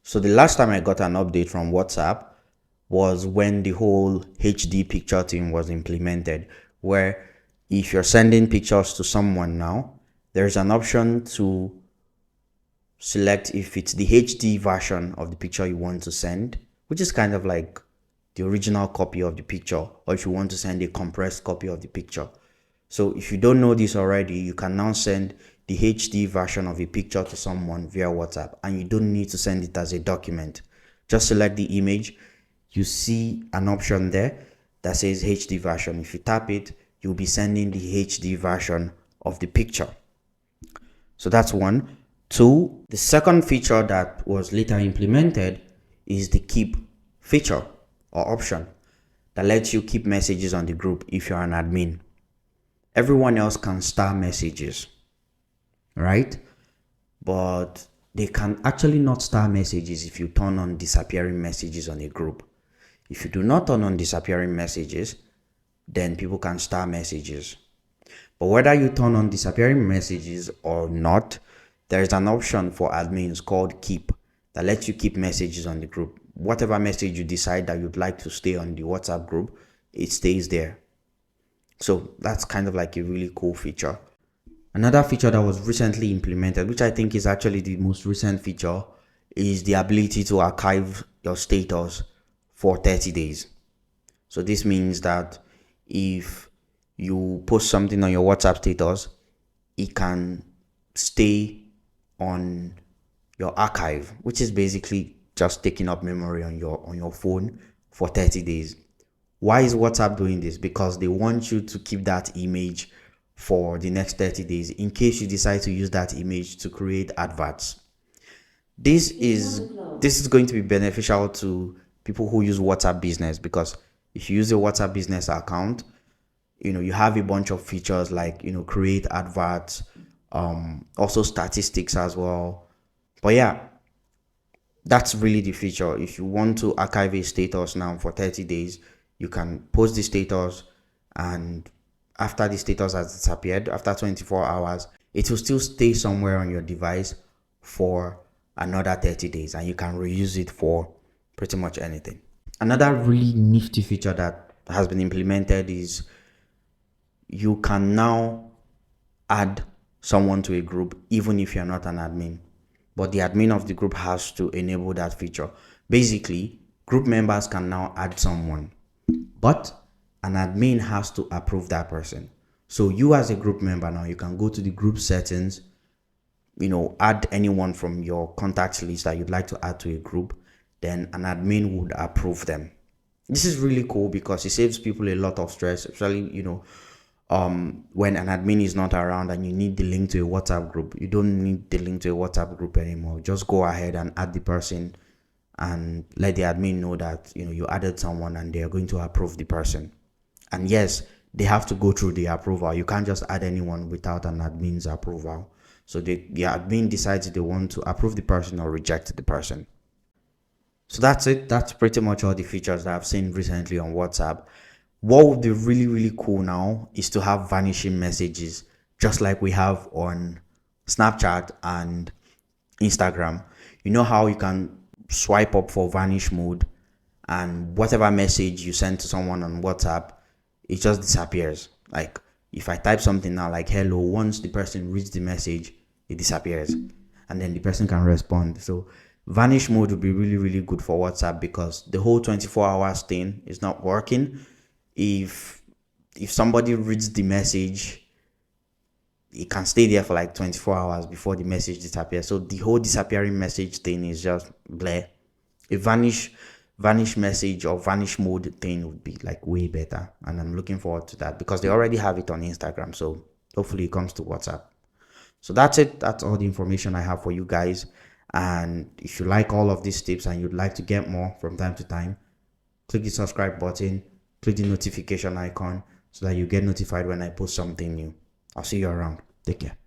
So the last time I got an update from WhatsApp was when the whole HD picture thing was implemented, where if you're sending pictures to someone now, there's an option to select if it's the HD version of the picture you want to send, which is kind of like the original copy of the picture, or if you want to send a compressed copy of the picture. So if you don't know this already, you can now send the HD version of a picture to someone via WhatsApp, and you don't need to send it as a document. Just select the image. You see an option there that says HD version. If you tap it, you'll be sending the HD version of the picture. So that's one. Two, the second feature that was later implemented is the keep feature or option that lets you keep messages on the group if you're an admin. Everyone else can star messages, right? But they can actually not star messages if you turn on disappearing messages on a group. If you do not turn on disappearing messages, then people can star messages. But whether you turn on disappearing messages or not, there's an option for admins called keep that lets you keep messages on the group. Whatever message you decide that you'd like to stay on the WhatsApp group, it stays there. So that's kind of like a really cool feature. Another feature that was recently implemented, which I think is actually the most recent feature, is the ability to archive your status for 30 days. So this means that if you post something on your WhatsApp status, it can stay on your archive, which is basically just taking up memory on your phone for 30 days. Why is WhatsApp doing this? Because they want you to keep that image for the next 30 days in case you decide to use that image to create adverts. This is going to be beneficial to people who use WhatsApp Business, because if you use a WhatsApp Business account, you have a bunch of features like create adverts, also statistics as well. But yeah, that's really the feature. If you want to archive a status now for 30 days, you can post the status, and after the status has disappeared, after 24 hours, it will still stay somewhere on your device for another 30 days, and you can reuse it for pretty much anything. Another really nifty feature that has been implemented is you can now add someone to a group even if you're not an admin, but the admin of the group has to enable that feature. Basically, group members can now add someone, but an admin has to approve that person. So you as a group member now, you can go to the group settings, add anyone from your contacts list that you'd like to add to a group, then an admin would approve them. This is really cool because it saves people a lot of stress, especially, when an admin is not around and you need the link to a WhatsApp group. You don't need the link to a WhatsApp group anymore. Just go ahead and add the person and let the admin know that you added someone and they are going to approve the person. And yes, they have to go through the approval. You can't just add anyone without an admin's approval. So the admin decides if they want to approve the person or reject the person. So that's it. That's pretty much all the features that I've seen recently on WhatsApp. What would be really, really cool now is to have vanishing messages, just like we have on Snapchat and Instagram. You know how you can swipe up for vanish mode, and whatever message you send to someone on WhatsApp, it just disappears. Like if I type something now like hello, once the person reads the message, it disappears, and then the person can respond. So vanish mode would be really, really good for WhatsApp, because the whole 24 hours thing is not working. If somebody reads the message, it can stay there for like 24 hours before the message disappears. So the whole disappearing message thing is just bleh. A vanish message or vanish mode thing would be like way better, and I'm looking forward to that because they already have it on Instagram. So hopefully it comes to WhatsApp. So that's it. That's all the information I have for you guys. And if you like all of these tips and you'd like to get more from time to time, click the subscribe button, click the notification icon so that you get notified when I post something new. I'll see you around. Take care.